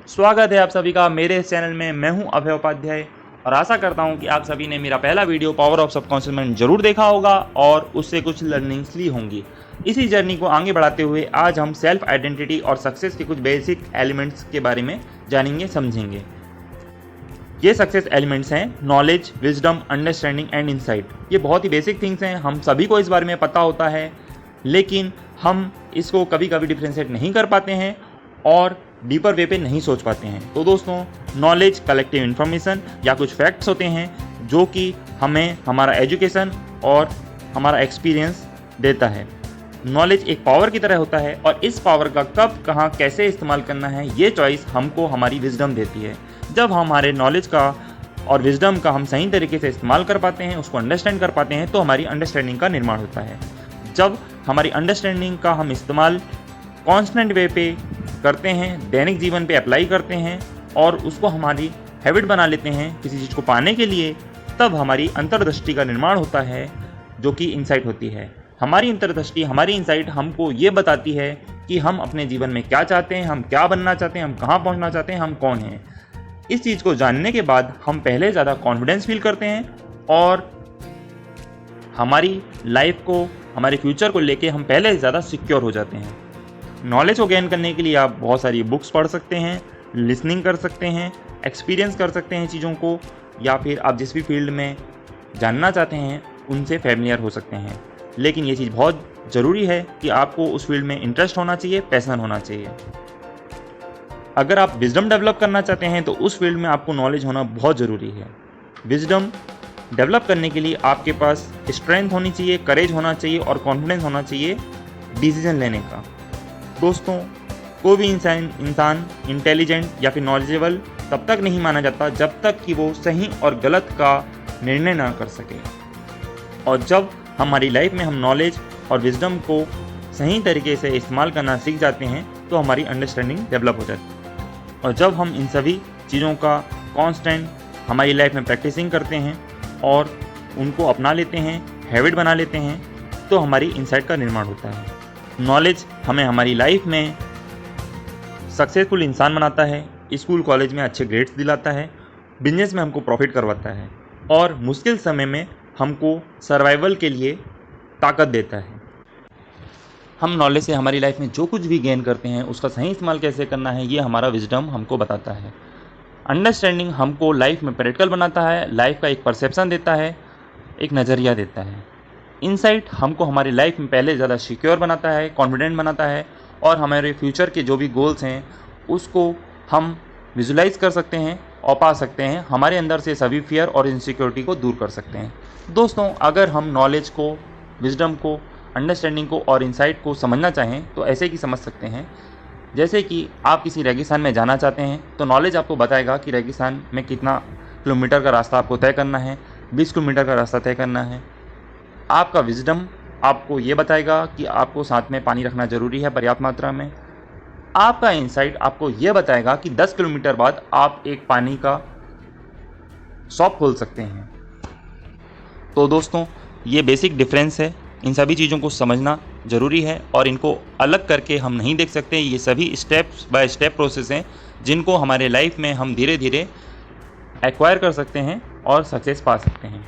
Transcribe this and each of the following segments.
स्वागत है आप सभी का मेरे इस चैनल में। मैं हूं अभय उपाध्याय और आशा करता हूं कि आप सभी ने मेरा पहला video power of subconscious mind जरूर देखा होगा और उससे कुछ लर्निंग्स ली होंगी। इसी जर्नी को आगे बढ़ाते हुए आज हम सेल्फ आइडेंटिटी और सक्सेस के कुछ बेसिक एलिमेंट्स के बारे में जानेंगे समझेंगे। ये सक्सेस एलिमेंट्स हैं knowledge, wisdom, understanding and insight. ये बहुत ही बेसिक थिंग्स हैं, हम सभी को इस बारे में पता होता है, लेकिन हम इसको कभी कभी डिफ्रेंशिएट नहीं कर पाते हैं और डीपर वे पे नहीं सोच पाते हैं। तो दोस्तों, नॉलेज कलेक्टिव इन्फॉर्मेशन या कुछ फैक्ट्स होते हैं जो कि हमें हमारा एजुकेशन और हमारा एक्सपीरियंस देता है। नॉलेज एक पावर की तरह होता है और इस पावर का कब, कहाँ, कैसे इस्तेमाल करना है ये चॉइस हमको हमारी विजडम देती है। जब हमारे नॉलेज का और विजडम का हम सही तरीके से इस्तेमाल कर पाते हैं, उसको अंडरस्टैंड कर पाते हैं, तो हमारी अंडरस्टैंडिंग का निर्माण होता है। जब हमारी अंडरस्टैंडिंग का हम इस्तेमाल कॉन्स्टेंट वे पे करते हैं, दैनिक जीवन पे अप्लाई करते हैं और उसको हमारी हैबिट बना लेते हैं किसी चीज़ को पाने के लिए, तब हमारी अंतर्दृष्टि का निर्माण होता है जो कि इंसाइट होती है। हमारी अंतर्दृष्टि, हमारी इंसाइट हमको ये बताती है कि हम अपने जीवन में क्या चाहते हैं, हम क्या बनना चाहते हैं, हम कहाँ पहुँचना चाहते हैं, हम कौन हैं। इस चीज़ को जानने के बाद हम पहले ज़्यादा कॉन्फिडेंस फील करते हैं और हमारी लाइफ को, हमारे फ्यूचर को लेके हम पहले ज़्यादा सिक्योर हो जाते हैं। नॉलेज को गेन करने के लिए आप बहुत सारी बुक्स पढ़ सकते हैं, लिसनिंग कर सकते हैं, एक्सपीरियंस कर सकते हैं चीज़ों को, या फिर आप जिस भी फील्ड में जानना चाहते हैं उनसे फैमिलियर हो सकते हैं। लेकिन ये चीज़ बहुत ज़रूरी है कि आपको उस फील्ड में इंटरेस्ट होना चाहिए, पैशन होना चाहिए। अगर आप विजडम डेवलप करना चाहते हैं तो उस फील्ड में आपको नॉलेज होना बहुत ज़रूरी है। विजडम डेवलप करने के लिए आपके पास स्ट्रेंथ होनी चाहिए, करेज होना चाहिए और कॉन्फिडेंस होना चाहिए डिसीजन लेने का। दोस्तों, कोई भी इंसान इंटेलिजेंट या फिर नॉलेजेबल तब तक नहीं माना जाता जब तक कि वो सही और गलत का निर्णय ना कर सके। और जब हमारी लाइफ में हम नॉलेज और विजडम को सही तरीके से इस्तेमाल करना सीख जाते हैं तो हमारी अंडरस्टैंडिंग डेवलप हो जाती है। और जब हम इन सभी चीज़ों का कांस्टेंट हमारी लाइफ में प्रैक्टिसिंग करते हैं और उनको अपना लेते हैं, हैबिट बना लेते हैं, तो हमारी इंसाइट का निर्माण होता है। नॉलेज हमें हमारी लाइफ में सक्सेसफुल इंसान बनाता है, स्कूल कॉलेज में अच्छे ग्रेड्स दिलाता है, बिजनेस में हमको प्रॉफिट करवाता है और मुश्किल समय में हमको सर्वाइवल के लिए ताकत देता है। हम नॉलेज से हमारी लाइफ में जो कुछ भी गेन करते हैं उसका सही इस्तेमाल कैसे करना है ये हमारा विजडम हमको बताता है। अंडरस्टैंडिंग हमको लाइफ में प्रैक्टिकल बनाता है, लाइफ का एक परसेप्शन देता है, एक नज़रिया देता है। इनसाइट हमको हमारी लाइफ में पहले ज़्यादा सिक्योर बनाता है, कॉन्फिडेंट बनाता है और हमारे फ्यूचर के जो भी गोल्स हैं उसको हम विजुलाइज कर सकते हैं और पा सकते हैं। हमारे अंदर से सभी फियर और इनसिक्योरिटी को दूर कर सकते हैं। दोस्तों, अगर हम नॉलेज को, विजडम को, अंडरस्टैंडिंग को और इनसाइट को समझना चाहें तो ऐसे ही समझ सकते हैं। जैसे कि आप किसी रेगिस्तान में जाना चाहते हैं तो नॉलेज आपको बताएगा कि रेगिस्तान में कितना किलोमीटर का रास्ता आपको तय करना है, 20 किलोमीटर का रास्ता तय करना है। आपका विजडम आपको ये बताएगा कि आपको साथ में पानी रखना ज़रूरी है पर्याप्त मात्रा में। आपका इंसाइट आपको ये बताएगा कि 10 किलोमीटर बाद आप एक पानी का शॉप खोल सकते हैं। तो दोस्तों, ये बेसिक डिफरेंस है। इन सभी चीज़ों को समझना ज़रूरी है और इनको अलग करके हम नहीं देख सकते। ये सभी स्टेप्स बाय स्टेप प्रोसेस हैं जिनको हमारे लाइफ में हम धीरे धीरे एक्वायर कर सकते हैं और सक्सेस पा सकते हैं।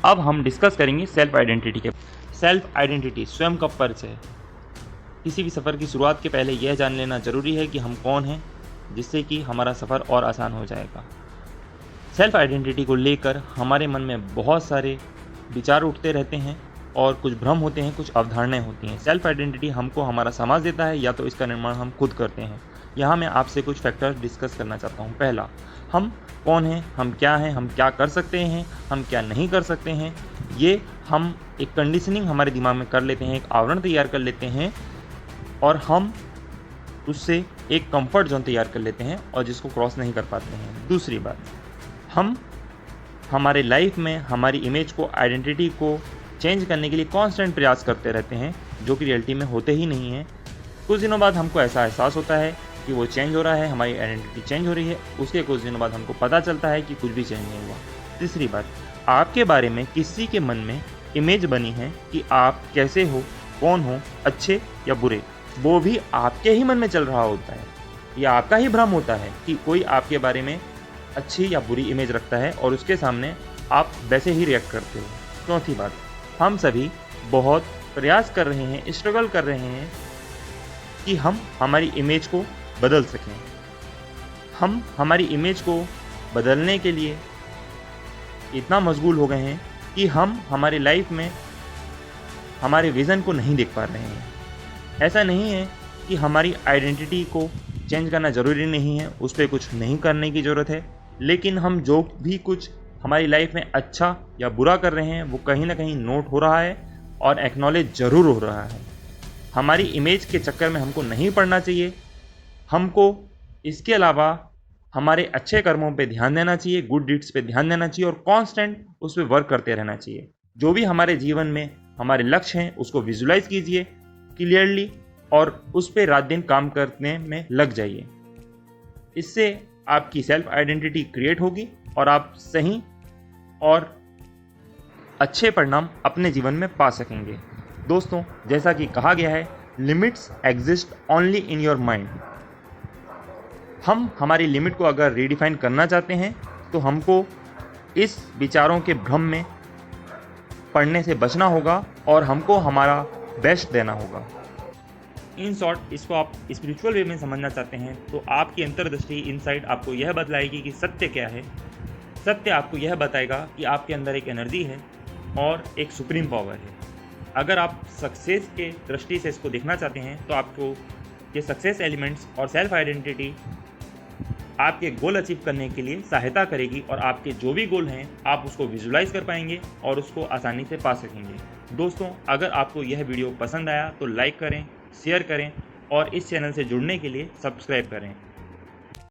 अब हम डिस्कस करेंगे सेल्फ आइडेंटिटी के। सेल्फ आइडेंटिटी स्वयं का परिचय। किसी भी सफ़र की शुरुआत के पहले यह जान लेना ज़रूरी है कि हम कौन हैं, जिससे कि हमारा सफ़र और आसान हो जाएगा। सेल्फ आइडेंटिटी को लेकर हमारे मन में बहुत सारे विचार उठते रहते हैं और कुछ भ्रम होते हैं, कुछ अवधारणाएं होती हैं। सेल्फ आइडेंटिटी हमको हमारा समाज देता है या तो इसका निर्माण हम खुद करते हैं। यहाँ मैं आपसे कुछ फैक्टर्स डिस्कस करना चाहता हूँ। पहला, हम कौन हैं, हम क्या हैं, हम क्या कर सकते हैं, हम क्या नहीं कर सकते हैं। ये हम एक कंडीशनिंग हमारे दिमाग में कर लेते हैं, एक आवरण तैयार कर लेते हैं और हम उससे एक कंफर्ट जोन तैयार कर लेते हैं और जिसको क्रॉस नहीं कर पाते हैं। दूसरी बात, हम हमारे लाइफ में हमारी इमेज को, आइडेंटिटी को चेंज करने के लिए कांस्टेंट प्रयास करते रहते हैं जो कि रियलिटी में होते ही नहीं हैं। कुछ दिनों बाद हमको ऐसा एहसास होता है कि वो चेंज हो रहा है, हमारी आइडेंटिटी चेंज हो रही है। उसके कुछ दिनों बाद हमको पता चलता है कि कुछ भी चेंज नहीं हुआ। तीसरी बात, आपके बारे में किसी के मन में इमेज बनी है कि आप कैसे हो, कौन हो, अच्छे या बुरे, वो भी आपके ही मन में चल रहा होता है। यह आपका ही भ्रम होता है कि कोई आपके बारे में अच्छी या बुरी इमेज रखता है और उसके सामने आप वैसे ही रिएक्ट करते हो। चौथी बात, हम सभी बहुत प्रयास कर रहे हैं, स्ट्रगल कर रहे हैं कि हम हमारी इमेज को बदल सकें। हम हमारी इमेज को बदलने के लिए इतना मशगूल हो गए हैं कि हम हमारी लाइफ में हमारे विज़न को नहीं देख पा रहे हैं। ऐसा नहीं है कि हमारी आइडेंटिटी को चेंज करना ज़रूरी नहीं है, उस पर कुछ नहीं करने की ज़रूरत है, लेकिन हम जो भी कुछ हमारी लाइफ में अच्छा या बुरा कर रहे हैं वो कहीं ना कहीं नोट हो रहा है और एक्नॉलेज ज़रूर हो रहा है। हमारी इमेज के चक्कर में हमको नहीं पड़ना चाहिए। हमको इसके अलावा हमारे अच्छे कर्मों पे ध्यान देना चाहिए, गुड डीड्स पे ध्यान देना चाहिए और कांस्टेंट उस पर वर्क करते रहना चाहिए। जो भी हमारे जीवन में हमारे लक्ष्य हैं उसको विजुलाइज कीजिए क्लियरली और उस पर रात दिन काम करने में लग जाइए। इससे आपकी सेल्फ आइडेंटिटी क्रिएट होगी और आप सही और अच्छे परिणाम अपने जीवन में पा सकेंगे। दोस्तों, जैसा कि कहा गया है, limits exist only in your mind. हम हमारी लिमिट को अगर रीडिफाइन करना चाहते हैं तो हमको इस विचारों के भ्रम में पढ़ने से बचना होगा और हमको हमारा बेस्ट देना होगा। इन शॉर्ट, इसको आप स्पिरिचुअल वे में समझना चाहते हैं तो आपकी अंतर्दृष्टि, इनसाइट आपको यह बतलाएगी कि सत्य क्या है। सत्य आपको यह बताएगा कि आपके अंदर एक एनर्जी है और एक सुप्रीम पावर है। अगर आप सक्सेस के दृष्टि से इसको देखना चाहते हैं तो आपको ये सक्सेस एलिमेंट्स और सेल्फ आइडेंटिटी आपके गोल अचीव करने के लिए सहायता करेगी और आपके जो भी गोल हैं आप उसको विजुलाइज कर पाएंगे और उसको आसानी से पा सकेंगे। दोस्तों, अगर आपको यह वीडियो पसंद आया तो लाइक करें, शेयर करें और इस चैनल से जुड़ने के लिए सब्सक्राइब करें।